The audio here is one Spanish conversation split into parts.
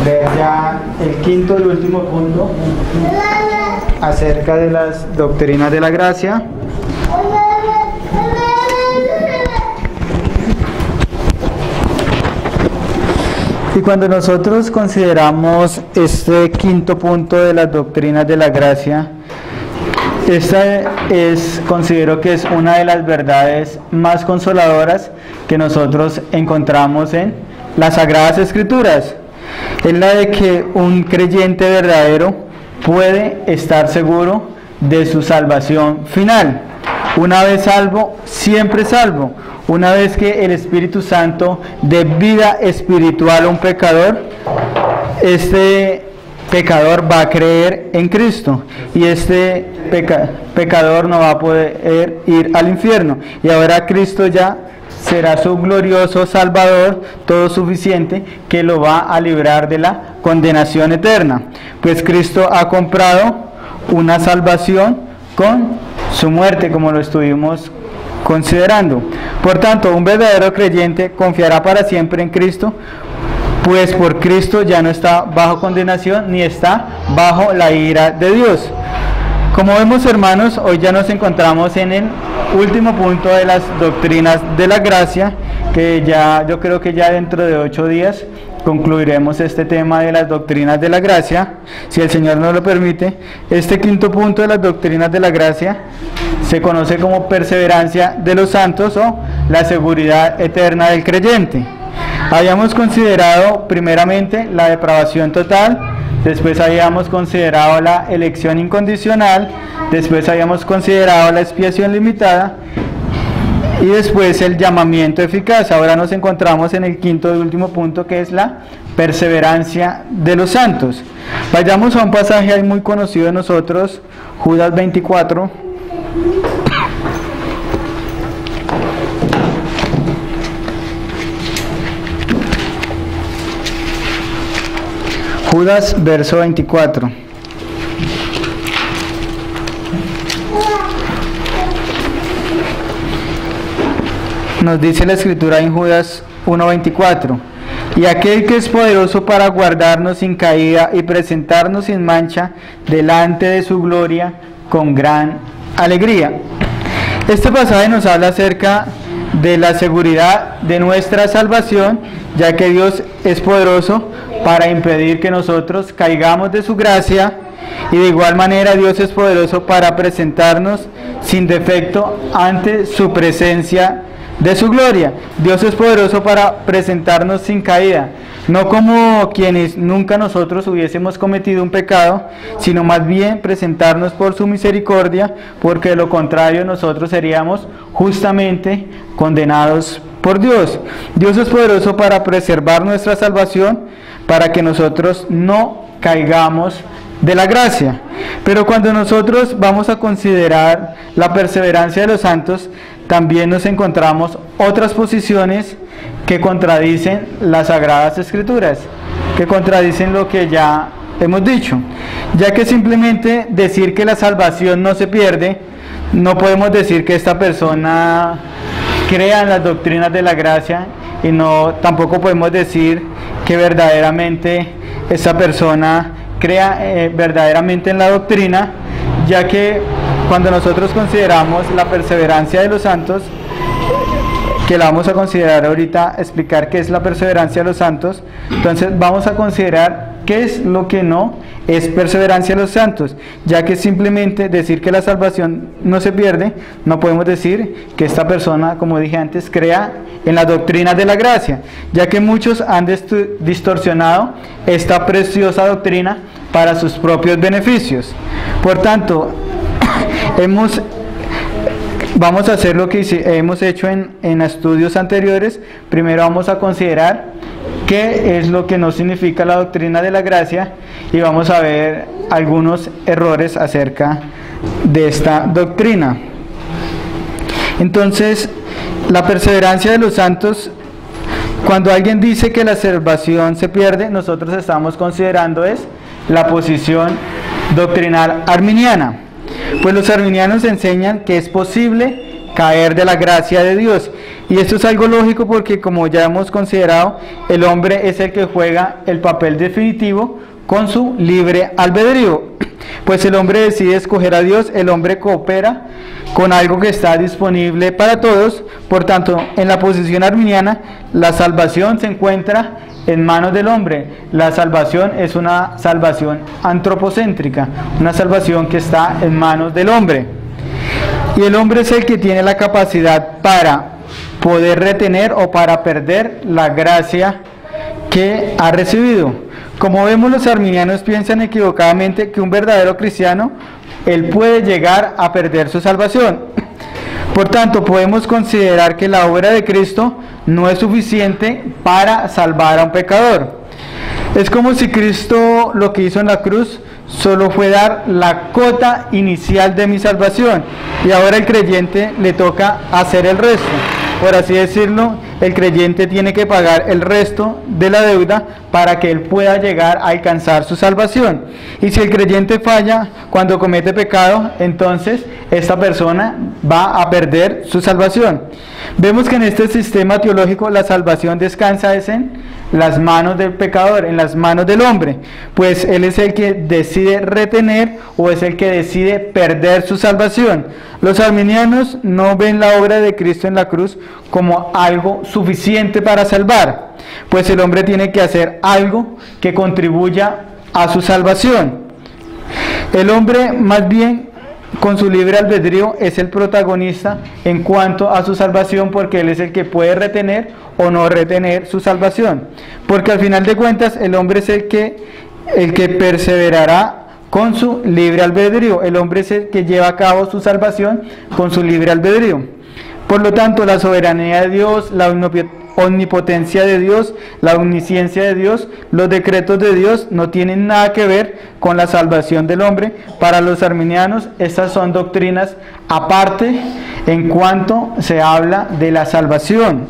ver ya el quinto y último punto acerca de las doctrinas de la gracia. Y cuando nosotros consideramos este quinto punto de las doctrinas de la gracia, considero que es una de las verdades más consoladoras que nosotros encontramos en las Sagradas Escrituras. Es la de que un creyente verdadero puede estar seguro de su salvación final. Una vez salvo, siempre salvo. Una vez que el Espíritu Santo dé vida espiritual a un pecador, este pecador va a creer en Cristo y este pecador no va a poder ir al infierno. Y ahora Cristo ya será su glorioso Salvador, todo suficiente, que lo va a librar de la condenación eterna. Pues Cristo ha comprado una salvación con su muerte, como lo estuvimos considerando. Por tanto, un verdadero creyente confiará para siempre en Cristo, pues por Cristo ya no está bajo condenación ni está bajo la ira de Dios. Como vemos, hermanos, hoy ya nos encontramos en el último punto de las doctrinas de la gracia, que yo creo que ya dentro de 8 días concluiremos este tema de las doctrinas de la gracia, si el Señor nos lo permite. Este quinto punto de las doctrinas de la gracia se conoce como perseverancia de los santos o la seguridad eterna del creyente. Habíamos considerado primeramente la depravación total, después habíamos considerado la elección incondicional, después habíamos considerado la expiación limitada y después el llamamiento eficaz. Ahora nos encontramos en el quinto y último punto, que es la perseverancia de los santos. Vayamos a un pasaje ahí muy conocido de nosotros, Judas 24. Judas, verso 24. Nos dice la Escritura en Judas 1:24: y aquel que es poderoso para guardarnos sin caída y presentarnos sin mancha delante de su gloria con gran alegría. Este pasaje nos habla acerca de la seguridad de nuestra salvación, ya que Dios es poderoso para impedir que nosotros caigamos de su gracia, y de igual manera Dios es poderoso para presentarnos sin defecto ante su presencia de su gloria. Dios es poderoso para presentarnos sin caída, no como quienes nunca nosotros hubiésemos cometido un pecado, sino más bien presentarnos por su misericordia, porque de lo contrario nosotros seríamos justamente condenados por Dios. Dios es poderoso para preservar nuestra salvación, para que nosotros no caigamos de la gracia. Pero cuando nosotros vamos a considerar la perseverancia de los santos, también nos encontramos otras posiciones que contradicen las Sagradas Escrituras, que contradicen lo que ya hemos dicho, ya que simplemente decir que la salvación no se pierde, no podemos decir que esta persona crea en las doctrinas de la gracia, y tampoco podemos decir que verdaderamente esta persona crea verdaderamente en la doctrina, ya que cuando nosotros consideramos la perseverancia de los santos, que la vamos a considerar ahorita, explicar qué es la perseverancia de los santos, entonces vamos a considerar qué es lo que no es perseverancia de los santos, ya que simplemente decir que la salvación no se pierde, no podemos decir que esta persona, como dije antes, crea en las doctrinas de la gracia, ya que muchos han distorsionado esta preciosa doctrina para sus propios beneficios. Por tanto, vamos a hacer lo que hemos hecho en estudios anteriores. Primero vamos a considerar qué es lo que no significa la doctrina de la gracia, y vamos a ver algunos errores acerca de esta doctrina. Entonces, la perseverancia de los santos, cuando alguien dice que la salvación se pierde, nosotros estamos considerando es la posición doctrinal arminiana. Pues los arminianos enseñan que es posible caer de la gracia de Dios, Y esto es algo lógico porque, como ya hemos considerado, el hombre es el que juega el papel definitivo con su libre albedrío. Pues el hombre decide escoger a Dios, el hombre coopera con algo que está disponible para todos. Por tanto, en la posición arminiana, la salvación se encuentra en manos del hombre. La salvación es una salvación antropocéntrica, una salvación que está en manos del hombre. Y el hombre es el que tiene la capacidad para poder retener o para perder la gracia que ha recibido. Como vemos, los arminianos piensan equivocadamente que un verdadero cristiano, él puede llegar a perder su salvación. Por tanto, podemos considerar que la obra de Cristo no es suficiente para salvar a un pecador. Es como si Cristo lo que hizo en la cruz solo fue dar la cota inicial de mi salvación, y ahora el creyente le toca hacer el resto. Por así decirlo, el creyente tiene que pagar el resto de la deuda para que él pueda llegar a alcanzar su salvación. Y si el creyente falla cuando comete pecado, entonces esta persona va a perder su salvación. Vemos que en este sistema teológico la salvación descansa en las manos del pecador, en las manos del hombre, pues él es el que decide retener o es el que decide perder su salvación. Los arminianos no ven la obra de Cristo en la cruz como algo suficiente para salvar, pues el hombre tiene que hacer algo que contribuya a su salvación. El hombre, más bien, con su libre albedrío, es el protagonista en cuanto a su salvación, porque él es el que puede retener o no retener su salvación, porque al final de cuentas el hombre es el que perseverará con su libre albedrío. El hombre es el que lleva a cabo su salvación con su libre albedrío. Por lo tanto, la soberanía de Dios, la omnipotencia de Dios, la omnisciencia de Dios, los decretos de Dios no tienen nada que ver con la salvación del hombre. Para los arminianos, estas son doctrinas aparte en cuanto se habla de la salvación.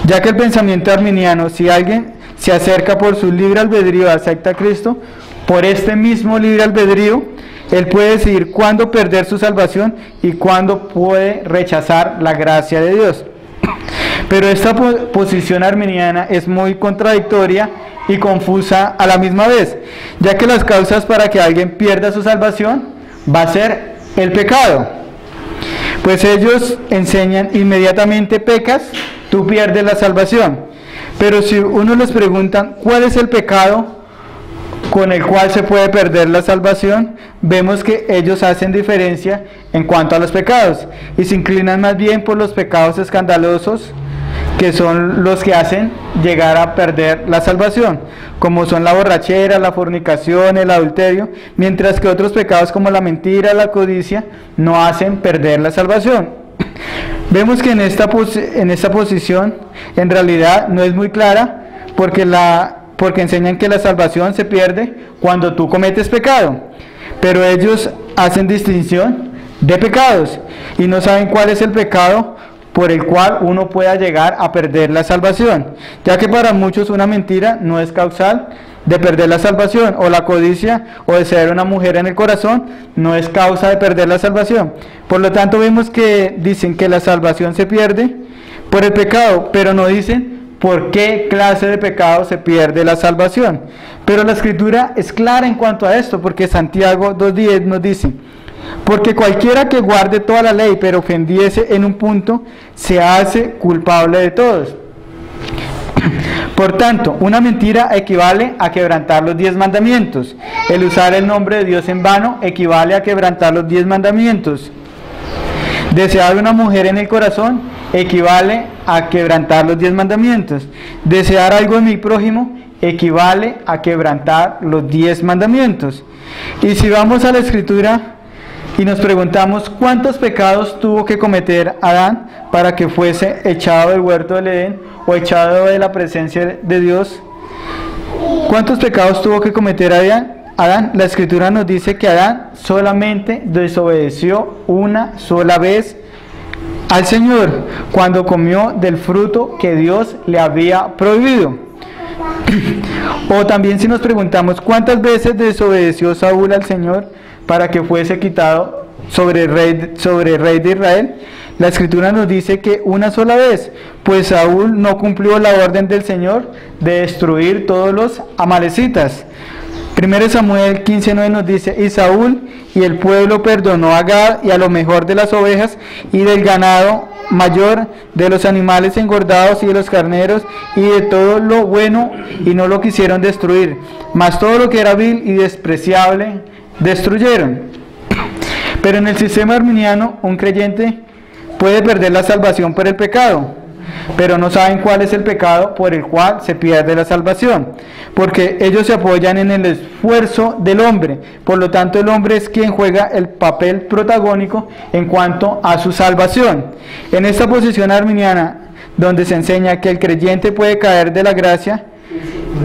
Ya que el pensamiento arminiano, si alguien se acerca por su libre albedrío, acepta a Cristo, por este mismo libre albedrío, él puede decidir cuándo perder su salvación y cuándo puede rechazar la gracia de Dios. Pero esta posición arminiana es muy contradictoria y confusa a la misma vez, ya que las causas para que alguien pierda su salvación va a ser el pecado. Pues ellos enseñan inmediatamente pecas, tú pierdes la salvación. Pero si uno les pregunta cuál es el pecado con el cual se puede perder la salvación, vemos que ellos hacen diferencia en cuanto a los pecados y se inclinan más bien por los pecados escandalosos, que son los que hacen llegar a perder la salvación, como son la borrachera, la fornicación, el adulterio, mientras que otros pecados como la mentira, la codicia, no hacen perder la salvación. Vemos que en esta posición en realidad no es muy clara, porque enseñan que la salvación se pierde cuando tú cometes pecado, pero ellos hacen distinción de pecados y no saben cuál es el pecado por el cual uno pueda llegar a perder la salvación, ya que para muchos una mentira no es causal de perder la salvación, o la codicia o desear una mujer en el corazón no es causa de perder la salvación. Por lo tanto, vemos que dicen que la salvación se pierde por el pecado, pero no dicen por qué clase de pecado se pierde la salvación. Pero la Escritura es clara en cuanto a esto, porque Santiago 2:10 nos dice: porque cualquiera que guarde toda la ley, pero ofendiese en un punto, se hace culpable de todos. Por tanto, una mentira equivale a quebrantar los 10 mandamientos. El usar el nombre de Dios en vano equivale a quebrantar los 10 mandamientos. Desear una mujer en el corazón equivale a quebrantar los 10 mandamientos. Desear algo en mi prójimo equivale a quebrantar los 10 mandamientos. Y si vamos a la Escritura y nos preguntamos cuántos pecados tuvo que cometer Adán para que fuese echado del huerto del Edén o echado de la presencia de Dios, ¿cuántos pecados tuvo que cometer Adán? La Escritura nos dice que Adán solamente desobedeció una sola vez al Señor cuando comió del fruto que Dios le había prohibido. O también si nos preguntamos cuántas veces desobedeció Saúl al Señor para que fuese quitado sobre el rey de Israel, La Escritura nos dice que una sola vez, pues Saúl no cumplió la orden del Señor de destruir todos los amalecitas. 1 Samuel 15:9 nos dice: y Saúl y el pueblo perdonó a Gad y a lo mejor de las ovejas y del ganado mayor, de los animales engordados y de los carneros y de todo lo bueno, y no lo quisieron destruir, mas todo lo que era vil y despreciable destruyeron. Pero en el sistema arminiano, un creyente puede perder la salvación por el pecado, pero no saben cuál es el pecado por el cual se pierde la salvación, porque ellos se apoyan en el esfuerzo del hombre. Por lo tanto, el hombre es quien juega el papel protagónico en cuanto a su salvación. En esta posición arminiana, donde se enseña que el creyente puede caer de la gracia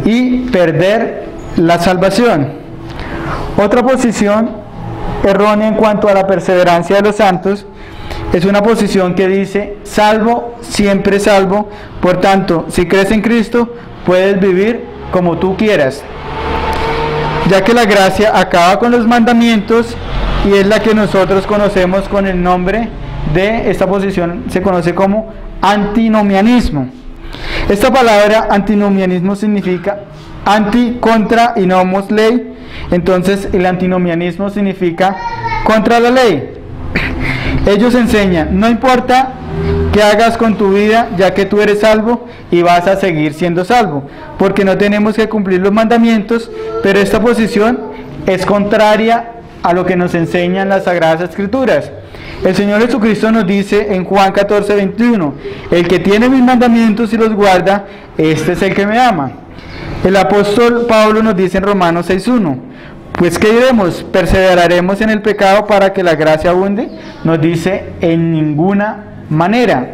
y perder la salvación. Otra posición errónea en cuanto a la perseverancia de los santos es una posición que dice: salvo, siempre salvo. Por tanto, si crees en Cristo, puedes vivir como tú quieras, ya que la gracia acaba con los mandamientos, y es la que nosotros conocemos con el nombre de esta posición, se conoce como antinomianismo. Esta palabra antinomianismo significa anti, contra, y nomos, ley. Entonces el antinomianismo significa contra la ley. Ellos enseñan: no importa qué hagas con tu vida, ya que tú eres salvo y vas a seguir siendo salvo, porque no tenemos que cumplir los mandamientos. Pero esta posición es contraria a lo que nos enseñan las Sagradas Escrituras. El Señor Jesucristo nos dice en Juan 14:21: el que tiene mis mandamientos y los guarda, este es el que me ama. El apóstol Pablo nos dice en Romanos 6:1: pues ¿qué diremos? ¿Perseveraremos en el pecado para que la gracia abunde? Nos dice: en ninguna manera.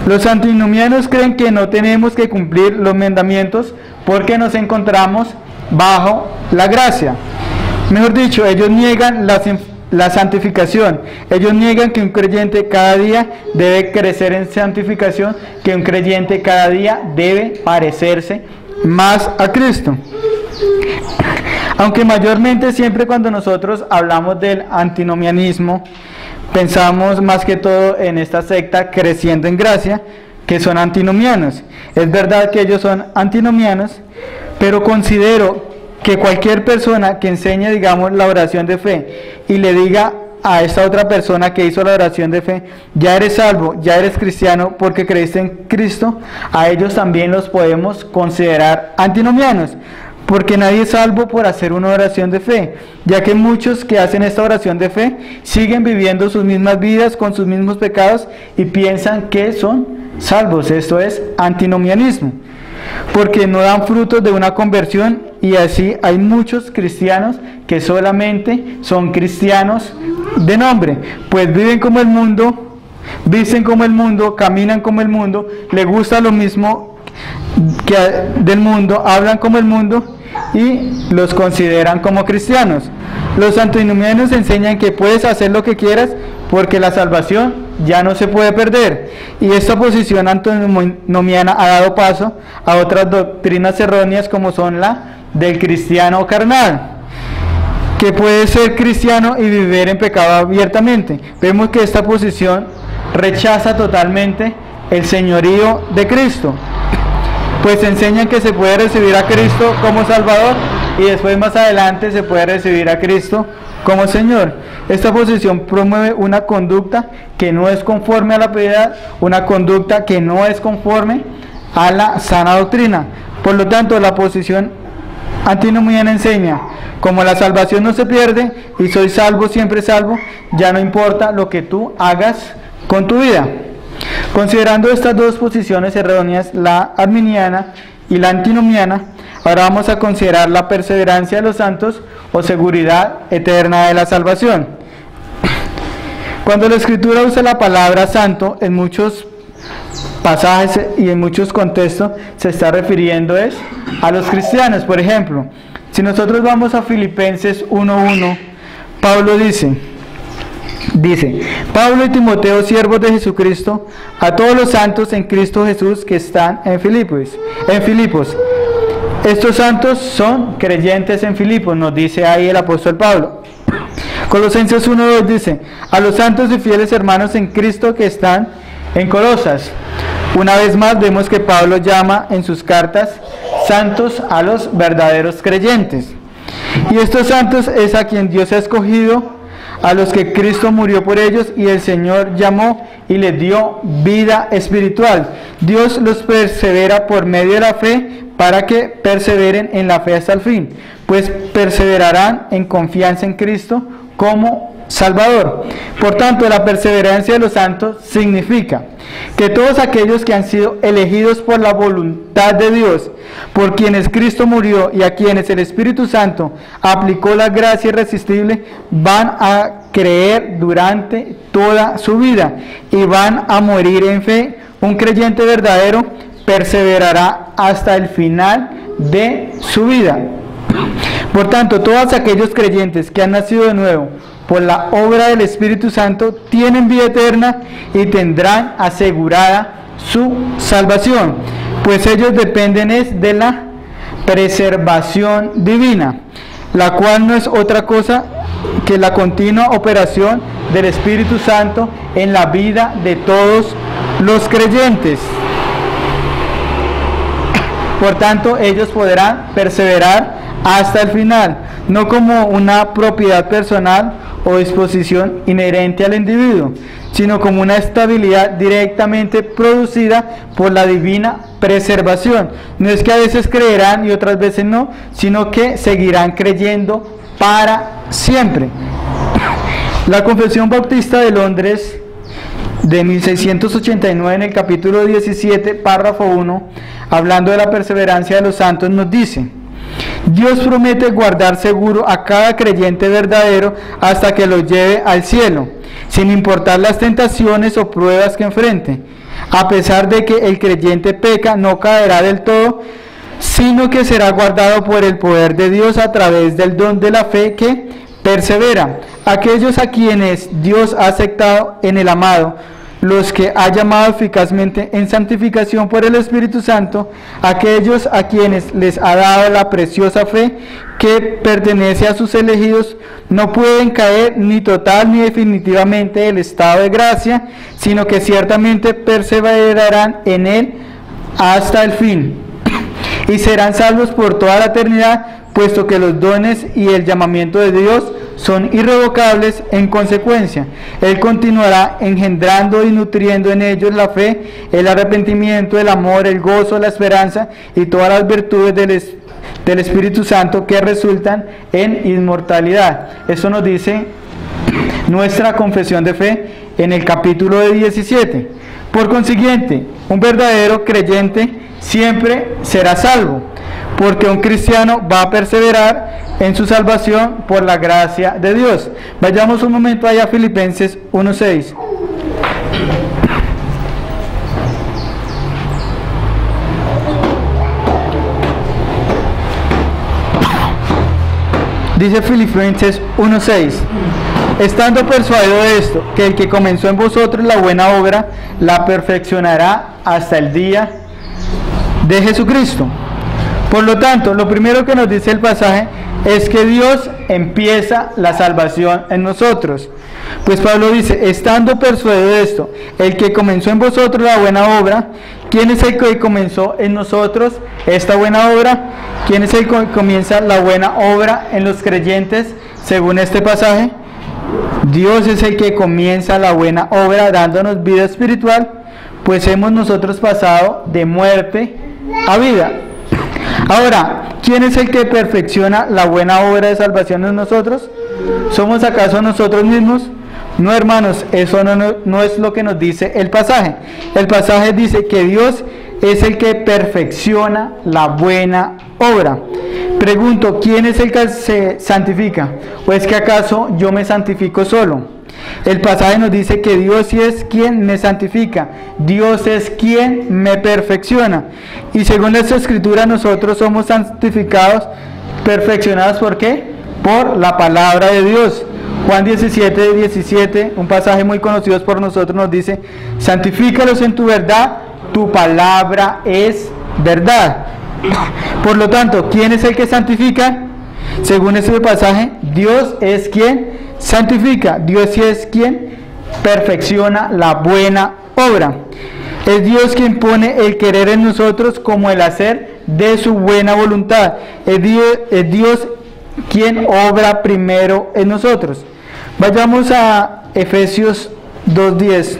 Los antinomianos creen que no tenemos que cumplir los mandamientos porque nos encontramos bajo la gracia. Mejor dicho, ellos niegan la santificación. Ellos niegan que un creyente cada día debe crecer en santificación, que un creyente cada día debe parecerse más a Cristo. Aunque mayormente siempre cuando nosotros hablamos del antinomianismo, pensamos más que todo en esta secta Creciendo en Gracia, que son antinomianos. Es verdad que ellos son antinomianos, pero considero que cualquier persona que enseñe, digamos, la oración de fe y le diga a esta otra persona que hizo la oración de fe: ya eres salvo, ya eres cristiano porque creíste en Cristo, a ellos también los podemos considerar antinomianos, porque nadie es salvo por hacer una oración de fe, ya que muchos que hacen esta oración de fe siguen viviendo sus mismas vidas con sus mismos pecados y piensan que son salvos. Esto es antinomianismo, porque no dan frutos de una conversión, y así hay muchos cristianos que solamente son cristianos de nombre, pues viven como el mundo, visten como el mundo, caminan como el mundo, les gusta lo mismo que del mundo, hablan como el mundo y los consideran como cristianos. Los antinomianos enseñan que puedes hacer lo que quieras porque la salvación ya no se puede perder, y esta posición antinomiana ha dado paso a otras doctrinas erróneas, como son la del cristiano carnal, que puede ser cristiano y vivir en pecado abiertamente. Vemos que esta posición rechaza totalmente el señorío de Cristo, pues enseñan que se puede recibir a Cristo como Salvador y después más adelante se puede recibir a Cristo como Señor. Esta posición promueve una conducta que no es conforme a la piedad, una conducta que no es conforme a la sana doctrina. Por lo tanto, la posición antinomiana enseña: como la salvación no se pierde y soy salvo, siempre salvo, ya no importa lo que tú hagas con tu vida. Considerando estas dos posiciones erróneas, la arminiana y la antinomiana, ahora vamos a considerar la perseverancia de los santos o seguridad eterna de la salvación. Cuando la Escritura usa la palabra santo en muchos pasajes y en muchos contextos, se está refiriendo a los cristianos. Por ejemplo, si nosotros vamos a Filipenses 1:1, Pablo dice: Pablo y Timoteo, siervos de Jesucristo, a todos los santos en Cristo Jesús que están en Filipos. Estos santos son creyentes en Filipos, nos dice ahí el apóstol Pablo. Colosenses 1:2 dice: a los santos y fieles hermanos en Cristo que están en Colosas. Una vez más vemos que Pablo llama en sus cartas santos a los verdaderos creyentes. Y estos santos es a quien Dios ha escogido, a los que Cristo murió por ellos y el Señor llamó y les dio vida espiritual. Dios los persevera por medio de la fe para que perseveren en la fe hasta el fin, pues perseverarán en confianza en Cristo como Salvador. Por tanto, la perseverancia de los santos significa que todos aquellos que han sido elegidos por la voluntad de Dios, por quienes Cristo murió y a quienes el Espíritu Santo aplicó la gracia irresistible, van a creer durante toda su vida y van a morir en fe. Un creyente verdadero perseverará hasta el final de su vida. Por tanto, todos aquellos creyentes que han nacido de nuevo por la obra del Espíritu Santo tienen vida eterna y tendrán asegurada su salvación, pues ellos dependen es de la preservación divina, la cual no es otra cosa que la continua operación del Espíritu Santo en la vida de todos los creyentes. Por tanto, ellos podrán perseverar hasta el final, no como una propiedad personal o disposición inherente al individuo, sino como una estabilidad directamente producida por la divina preservación. No es que a veces creerán y otras veces no, sino que seguirán creyendo para siempre. La Confesión Bautista de Londres de 1689, en el capítulo 17, párrafo 1, hablando de la perseverancia de los santos, nos dice: Dios promete guardar seguro a cada creyente verdadero hasta que lo lleve al cielo, sin importar las tentaciones o pruebas que enfrente. A pesar de que el creyente peca, no caerá del todo, sino que será guardado por el poder de Dios a través del don de la fe que persevera. Aquellos a quienes Dios ha aceptado en el amado, los que ha llamado eficazmente en santificación por el Espíritu Santo, aquellos a quienes les ha dado la preciosa fe que pertenece a sus elegidos, no pueden caer ni total ni definitivamente del estado de gracia, sino que ciertamente perseverarán en él hasta el fin, y serán salvos por toda la eternidad, puesto que los dones y el llamamiento de Dios son irrevocables. En consecuencia, Él continuará engendrando y nutriendo en ellos la fe, el arrepentimiento, el amor, el gozo, la esperanza y todas las virtudes del Espíritu Santo que resultan en inmortalidad. Eso nos dice nuestra confesión de fe en el capítulo 17. Por consiguiente, un verdadero creyente siempre será salvo, porque un cristiano va a perseverar en su salvación por la gracia de Dios. Vayamos un momento allá a Filipenses 1:6. Dice Filipenses 1:6: estando persuadido de esto, que el que comenzó en vosotros la buena obra, la perfeccionará hasta el día de Jesucristo. Por lo tanto, lo primero que nos dice el pasaje es que Dios empieza la salvación en nosotros. Pues Pablo dice: estando persuadido de esto, el que comenzó en vosotros la buena obra. ¿Quién es el que comenzó en nosotros esta buena obra? ¿Quién es el que comienza la buena obra en los creyentes según este pasaje? Dios es el que comienza la buena obra dándonos vida espiritual, pues hemos nosotros pasado de muerte a vida. Ahora, ¿quién es el que perfecciona la buena obra de salvación en nosotros? ¿Somos acaso nosotros mismos? No, hermanos, eso no es lo que nos dice el pasaje. El pasaje dice que Dios es el que perfecciona la buena obra. Pregunto, ¿quién es el que se santifica? ¿O es que acaso yo me santifico solo? El pasaje nos dice que Dios sí es quien me santifica, Dios es quien me perfecciona. Y según esta escritura, nosotros somos santificados, perfeccionados, ¿por qué? Por la palabra de Dios. Juan 17:17, un pasaje muy conocido por nosotros, nos dice: santifícalos en tu verdad, tu palabra es verdad. Por lo tanto, ¿quién es el que santifica? Según este pasaje, Dios es quien santifica. Dios sí es quien perfecciona la buena obra. Es Dios quien pone el querer en nosotros como el hacer de su buena voluntad. Es Dios quien obra primero en nosotros. Vayamos a Efesios 2:10.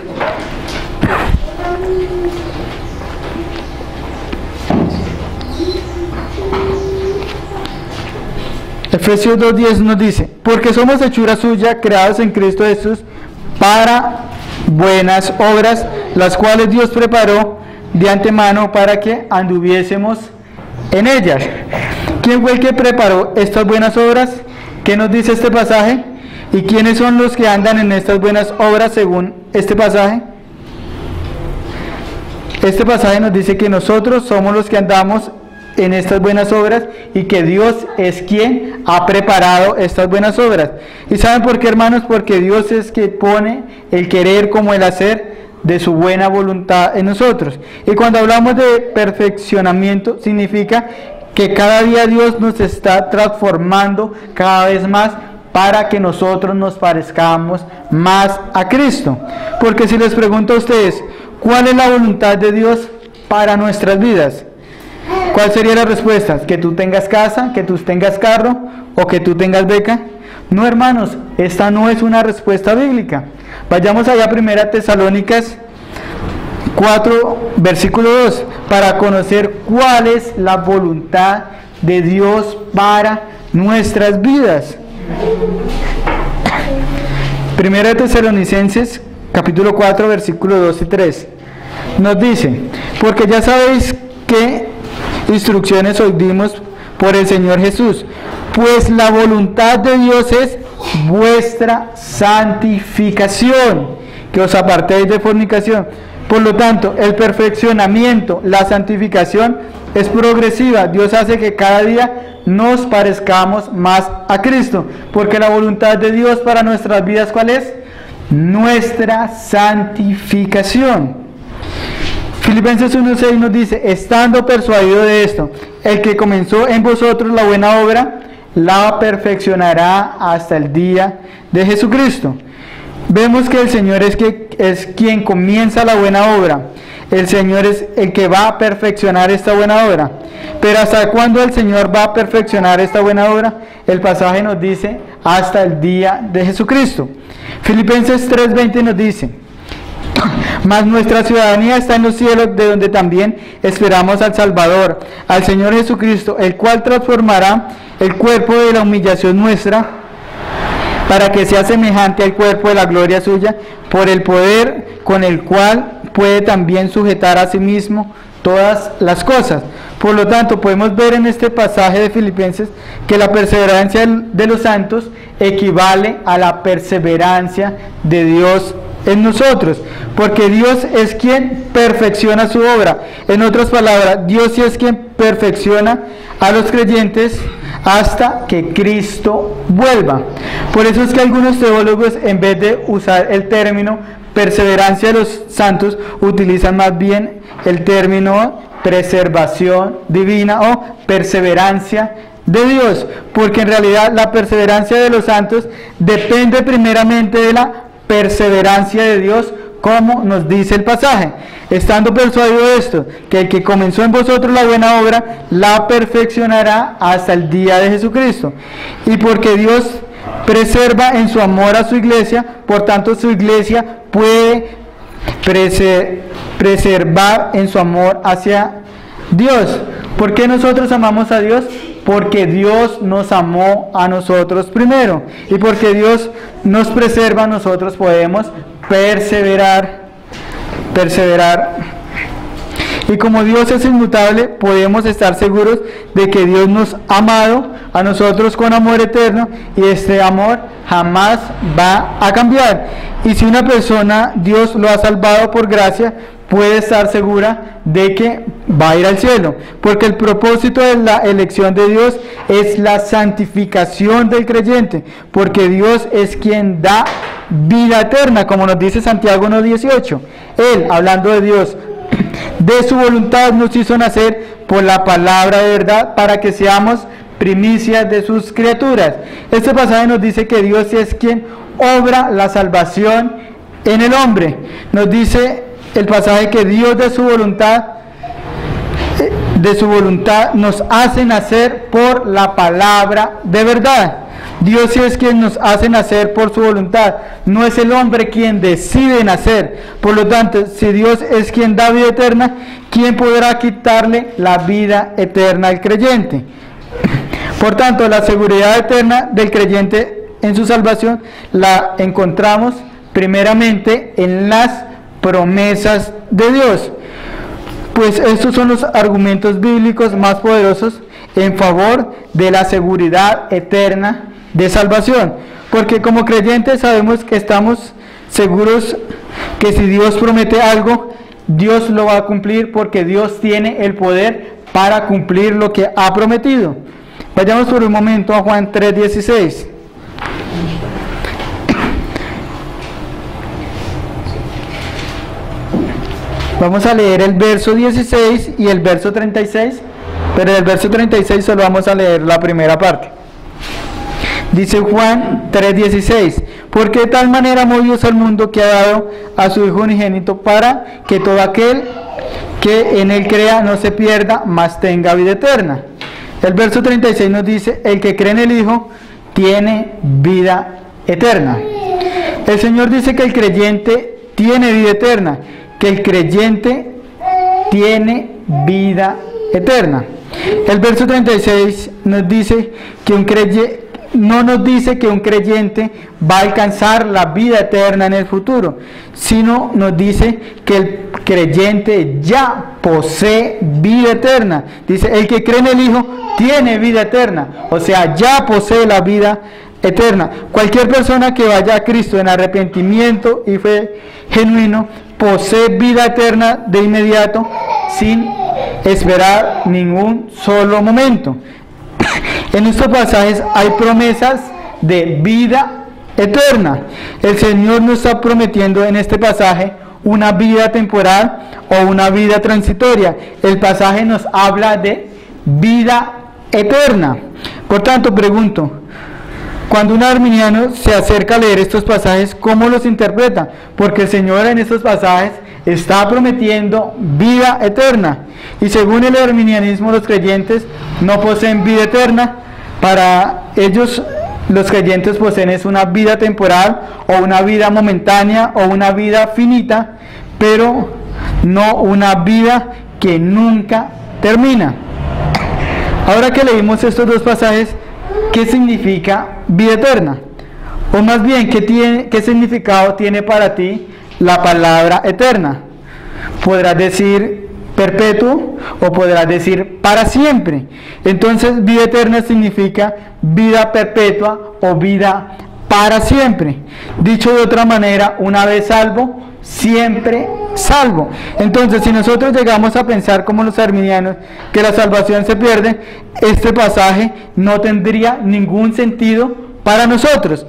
Efesios 2:10 nos dice: porque somos hechura suya, creados en Cristo Jesús para buenas obras, las cuales Dios preparó de antemano para que anduviésemos en ellas. ¿Quién fue el que preparó estas buenas obras? ¿Qué nos dice este pasaje? ¿Y quiénes son los que andan en estas buenas obras según este pasaje? Este pasaje nos dice que nosotros somos los que andamos en estas buenas obras y que Dios es quien ha preparado estas buenas obras. ¿Y saben por qué, hermanos? Porque Dios es quien pone el querer como el hacer de su buena voluntad en nosotros. Y cuando hablamos de perfeccionamiento, significa que cada día Dios nos está transformando cada vez más para que nosotros nos parezcamos más a Cristo. Porque si les pregunto a ustedes, ¿cuál es la voluntad de Dios para nuestras vidas? ¿Cuál sería la respuesta? ¿Que tú tengas casa, que tú tengas carro o que tú tengas beca? No, hermanos, esta no es una respuesta bíblica. Vayamos allá a 1 Tesalónicas 4, versículo 2, para conocer cuál es la voluntad de Dios para nuestras vidas. 1 Tesalonicenses capítulo 4, versículo 2 y 3 nos dice: porque ya sabéis que instrucciones os dimos por el Señor Jesús, pues la voluntad de Dios es vuestra santificación, que os apartéis de fornicación. Por lo tanto, el perfeccionamiento, la santificación es progresiva. Dios hace que cada día nos parezcamos más a Cristo, porque la voluntad de Dios para nuestras vidas, ¿cuál es? Nuestra santificación. Filipenses 1:6 nos dice: estando persuadido de esto, el que comenzó en vosotros la buena obra, la perfeccionará hasta el día de Jesucristo. Vemos que el Señor es quien comienza la buena obra. El Señor es el que va a perfeccionar esta buena obra. Pero ¿hasta cuándo el Señor va a perfeccionar esta buena obra? El pasaje nos dice: hasta el día de Jesucristo. Filipenses 3:20 nos dice: mas nuestra ciudadanía está en los cielos, de donde también esperamos al Salvador, al Señor Jesucristo, el cual transformará el cuerpo de la humillación nuestra para que sea semejante al cuerpo de la gloria suya, por el poder con el cual puede también sujetar a sí mismo todas las cosas. Por lo tanto, podemos ver en este pasaje de Filipenses que la perseverancia de los santos equivale a la perseverancia de Dios en nosotros, porque Dios es quien perfecciona su obra. En otras palabras, Dios sí es quien perfecciona a los creyentes hasta que Cristo vuelva. Por eso es que algunos teólogos, en vez de usar el término perseverancia de los santos, utilizan más bien el término preservación divina o perseverancia de Dios, porque en realidad la perseverancia de los santos depende primeramente de la perseverancia de Dios, como nos dice el pasaje: estando persuadido de esto, que el que comenzó en vosotros la buena obra, la perfeccionará hasta el día de Jesucristo. Y porque Dios preserva en su amor a su iglesia, por tanto su iglesia puede preservar en su amor hacia Dios. ¿Por qué nosotros amamos a Dios? Porque Dios nos amó a nosotros primero, y porque Dios nos preserva, nosotros podemos perseverar. Y como Dios es inmutable, podemos estar seguros de que Dios nos ha amado a nosotros con amor eterno, y este amor jamás va a cambiar. Y si una persona Dios lo ha salvado por gracia, puede estar segura de que va a ir al cielo, porque el propósito de la elección de Dios es la santificación del creyente, porque Dios es quien da vida eterna, como nos dice Santiago 1:18. Él, hablando de Dios, de su voluntad nos hizo nacer por la palabra de verdad, para que seamos primicias de sus criaturas. Este pasaje nos dice que Dios es quien obra la salvación en el hombre. Nos dice el pasaje que Dios de su voluntad nos hace nacer por la palabra de verdad. Dios sí es quien nos hace nacer por su voluntad, no es el hombre quien decide nacer. Por lo tanto, si Dios es quien da vida eterna, ¿quién podrá quitarle la vida eterna al creyente? Por tanto, la seguridad eterna del creyente en su salvación la encontramos primeramente en las promesas de Dios. Pues estos son los argumentos bíblicos más poderosos en favor de la seguridad eterna de salvación, porque como creyentes sabemos que estamos seguros que si Dios promete algo, Dios lo va a cumplir, porque Dios tiene el poder para cumplir lo que ha prometido. Vayamos por un momento a Juan 3:16. Vamos a leer el verso 16 y el verso 36, pero del verso 36 solo vamos a leer la primera parte. Dice Juan 3:16, porque de tal manera amó Dios al mundo que ha dado a su Hijo unigénito, para que todo aquel que en él crea no se pierda, mas tenga vida eterna. El verso 36 nos dice, el que cree en el Hijo tiene vida eterna. El Señor dice que el creyente tiene vida eterna, que el creyente tiene vida eterna. El verso 36 nos dice que no nos dice que un creyente va a alcanzar la vida eterna en el futuro, sino nos dice que el creyente ya posee vida eterna. Dice, el que cree en el Hijo tiene vida eterna, o sea, ya posee la vida eterna. Cualquier persona que vaya a Cristo en arrepentimiento y fe genuino, posee vida eterna de inmediato, sin esperar ningún solo momento. En estos pasajes hay promesas de vida eterna. El Señor nos está prometiendo en este pasaje una vida temporal o una vida transitoria. El pasaje nos habla de vida eterna. Por tanto, pregunto, cuando un arminiano se acerca a leer estos pasajes, ¿cómo los interpreta? Porque el Señor en estos pasajes está prometiendo vida eterna. Y según el arminianismo, los creyentes no poseen vida eterna. Para ellos, los creyentes poseen es una vida temporal o una vida momentánea o una vida finita, pero no una vida que nunca termina. Ahora que leímos estos dos pasajes, ¿qué significa vida eterna? O más bien, ¿qué significado tiene para ti la palabra eterna? Podrás decir perpetuo o podrás decir para siempre. Entonces, vida eterna significa vida perpetua o vida para siempre. Dicho de otra manera, una vez salvo, siempre salvo. Entonces, si nosotros llegamos a pensar como los arminianos que la salvación se pierde, este pasaje no tendría ningún sentido para nosotros,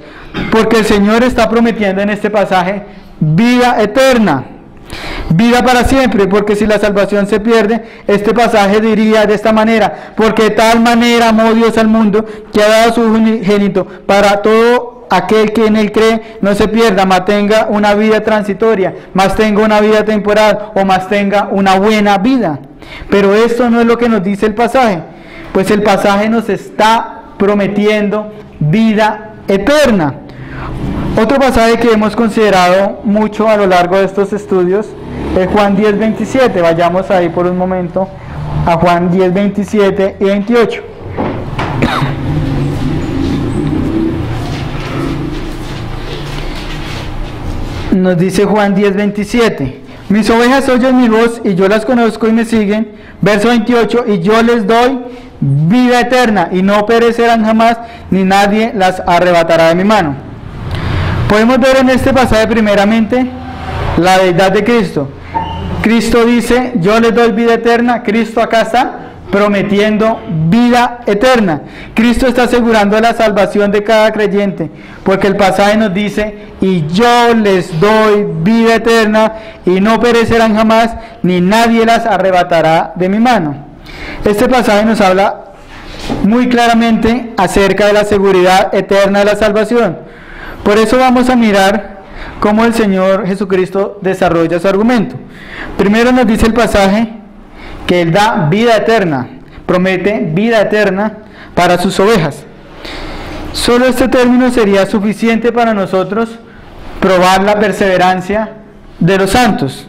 porque el Señor está prometiendo en este pasaje vida eterna, vida para siempre. Porque si la salvación se pierde, este pasaje diría de esta manera, porque de tal manera amó Dios al mundo que ha dado a su unigénito, para todo aquel que en él cree no se pierda, mas tenga una vida transitoria, mas tenga una vida temporal, o más tenga una buena vida. Pero esto no es lo que nos dice el pasaje, pues el pasaje nos está prometiendo vida eterna. Otro pasaje que hemos considerado mucho a lo largo de estos estudios es Juan 10:27. Vayamos ahí por un momento a Juan 10:27 y 28. Nos dice Juan 10:27, mis ovejas oyen mi voz y yo las conozco y me siguen. Verso 28, y yo les doy vida eterna y no perecerán jamás, ni nadie las arrebatará de mi mano. Podemos ver en este pasaje primeramente la deidad de Cristo. Cristo dice, yo les doy vida eterna. Cristo acá está prometiendo vida eterna. Cristo está asegurando la salvación de cada creyente, porque el pasaje nos dice, y yo les doy vida eterna y no perecerán jamás, ni nadie las arrebatará de mi mano. Este pasaje nos habla muy claramente acerca de la seguridad eterna de la salvación. Por eso vamos a mirar cómo el Señor Jesucristo desarrolla su argumento. Primero nos dice el pasaje que Él da vida eterna, promete vida eterna para sus ovejas. Solo este término sería suficiente para nosotros probar la perseverancia de los santos.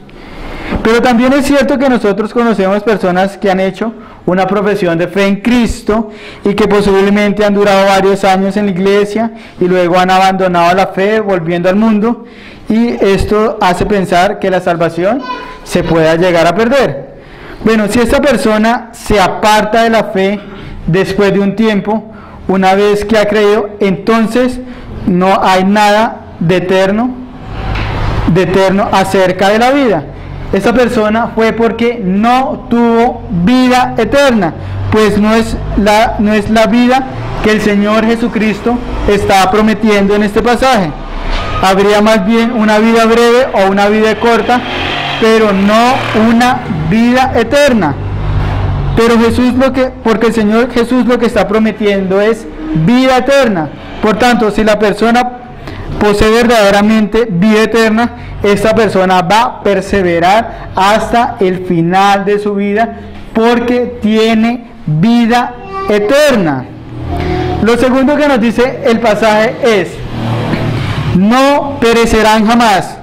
Pero también es cierto que nosotros conocemos personas que han hecho una profesión de fe en Cristo y que posiblemente han durado varios años en la iglesia y luego han abandonado la fe volviendo al mundo, y esto hace pensar que la salvación se pueda llegar a perder. Bueno, si esta persona se aparta de la fe después de un tiempo, una vez que ha creído, entonces no hay nada de eterno acerca de la vida. Esta persona fue porque no tuvo vida eterna, pues no es la vida que el Señor Jesucristo está prometiendo en este pasaje. Habría más bien una vida breve o una vida corta, pero no una vida eterna. Pero porque el Señor Jesús lo que está prometiendo es vida eterna. Por tanto, si la persona posee verdaderamente vida eterna, esta persona va a perseverar hasta el final de su vida porque tiene vida eterna. Lo segundo que nos dice el pasaje es: no perecerán jamás.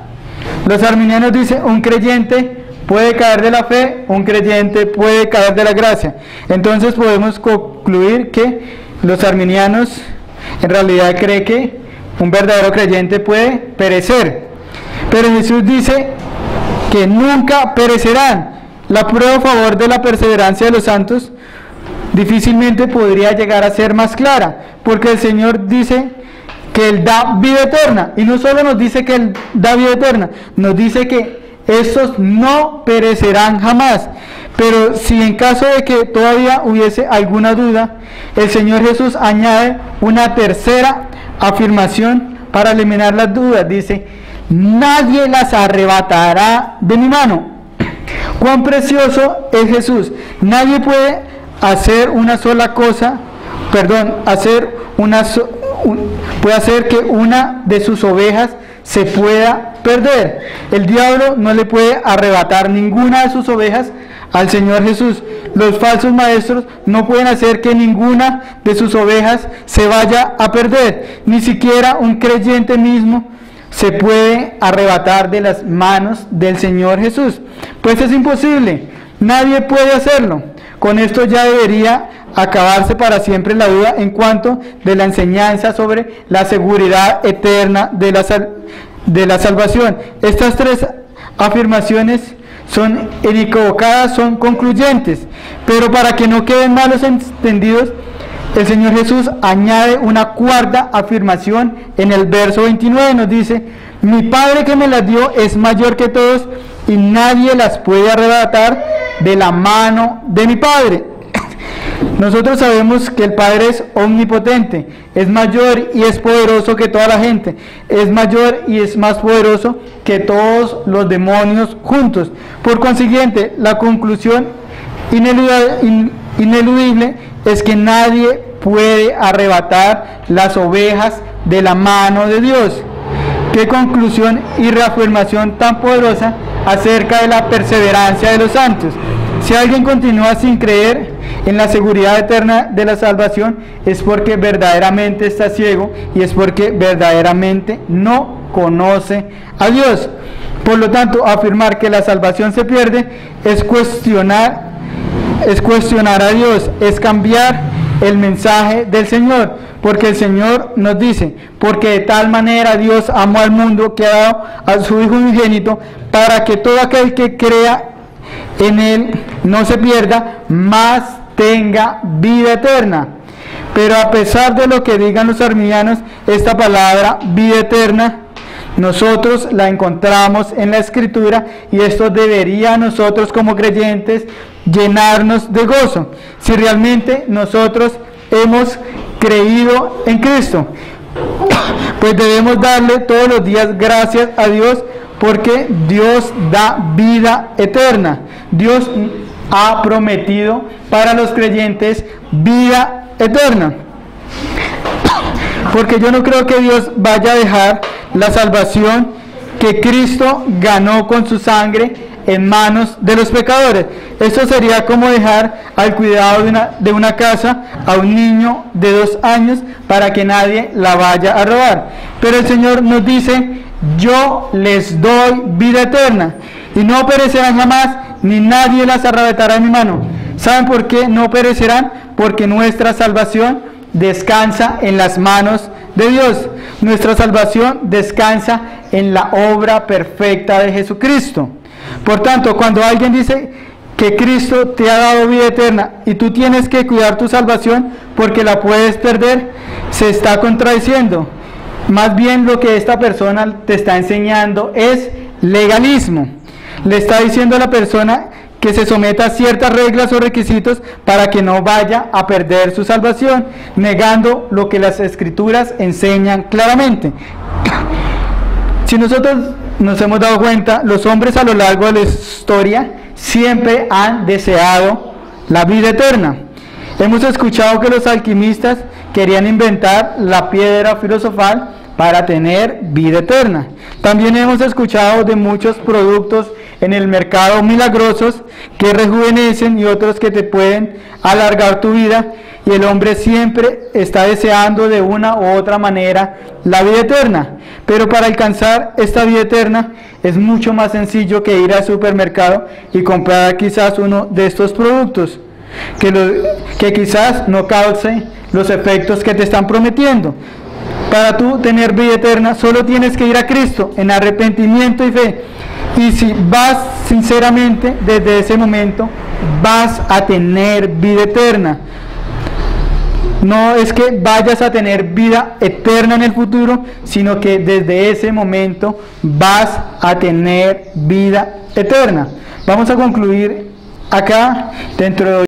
Los arminianos dicen: un creyente puede caer de la fe, un creyente puede caer de la gracia. Entonces podemos concluir que los arminianos en realidad creen que un verdadero creyente puede perecer, pero Jesús dice que nunca perecerán. La prueba a favor de la perseverancia de los santos difícilmente podría llegar a ser más clara, porque el Señor dice que Él da vida eterna, y no solo nos dice que Él da vida eterna, nos dice que estos no perecerán jamás. Pero si en caso de que todavía hubiese alguna duda, el Señor Jesús añade una tercera afirmación para eliminar las dudas. Dice: nadie las arrebatará de mi mano. Cuán precioso es Jesús. Nadie puede hacer una sola cosa, puede hacer que una de sus ovejas se pueda perder. El diablo no le puede arrebatar ninguna de sus ovejas al Señor Jesús. Los falsos maestros no pueden hacer que ninguna de sus ovejas se vaya a perder. Ni siquiera un creyente mismo se puede arrebatar de las manos del Señor Jesús, pues es imposible. Nadie puede hacerlo. Con esto ya debería acabarse para siempre la duda en cuanto de la enseñanza sobre la seguridad eterna de la salvación. Estas tres afirmaciones son inequivocadas, son concluyentes, pero para que no queden malos entendidos, el Señor Jesús añade una cuarta afirmación en el verso 29. Nos dice: mi Padre que me las dio es mayor que todos y nadie las puede arrebatar de la mano de mi Padre. Nosotros sabemos que el Padre es omnipotente, es mayor y es poderoso que toda la gente, es mayor y es más poderoso que todos los demonios juntos. Por consiguiente, la conclusión ineludible es que nadie puede arrebatar las ovejas de la mano de Dios. Qué conclusión y reafirmación tan poderosa acerca de la perseverancia de los santos. Si alguien continúa sin creer en la seguridad eterna de la salvación, es porque verdaderamente está ciego y es porque verdaderamente no conoce a Dios. Por lo tanto, afirmar que la salvación se pierde es cuestionar a Dios, es cambiar el mensaje del Señor, porque el Señor nos dice: porque de tal manera Dios amó al mundo que ha dado a su Hijo unigénito, para que todo aquel que crea en Él no se pierda, mas tenga vida eterna. Pero a pesar de lo que digan los arminianos, esta palabra vida eterna nosotros la encontramos en la Escritura, y esto debería a nosotros como creyentes llenarnos de gozo. Si realmente nosotros hemos creído en Cristo, pues debemos darle todos los días gracias a Dios, porque Dios da vida eterna. Dios ha prometido para los creyentes vida eterna. Porque yo no creo que Dios vaya a dejar la salvación que Cristo ganó con su sangre en manos de los pecadores. Esto sería como dejar al cuidado de una casa a un niño de 2 años para que nadie la vaya a robar. Pero el Señor nos dice: yo les doy vida eterna y no perecerán jamás, ni nadie las arrebatará de mi mano. ¿Saben por qué no perecerán? Porque nuestra salvación descansa en las manos de Dios. Nuestra salvación descansa en la obra perfecta de Jesucristo. Por tanto, cuando alguien dice que Cristo te ha dado vida eterna y tú tienes que cuidar tu salvación porque la puedes perder, se está contradiciendo. Más bien lo que esta persona te está enseñando es legalismo. Le está diciendo a la persona que se someta a ciertas reglas o requisitos para que no vaya a perder su salvación, negando lo que las Escrituras enseñan claramente. Si nosotros nos hemos dado cuenta, los hombres a lo largo de la historia siempre han deseado la vida eterna. Hemos escuchado que los alquimistas querían inventar la piedra filosofal para tener vida eterna. También hemos escuchado de muchos productos en el mercado milagrosos que rejuvenecen y otros que te pueden alargar tu vida, y el hombre siempre está deseando de una u otra manera la vida eterna. Pero para alcanzar esta vida eterna es mucho más sencillo que ir al supermercado y comprar quizás uno de estos productos que quizás no cause los efectos que te están prometiendo. Para tú tener vida eterna solo tienes que ir a Cristo en arrepentimiento y fe. Y si vas sinceramente, desde ese momento vas a tener vida eterna. No es que vayas a tener vida eterna en el futuro, sino que desde ese momento vas a tener vida eterna. Vamos a concluir acá dentro de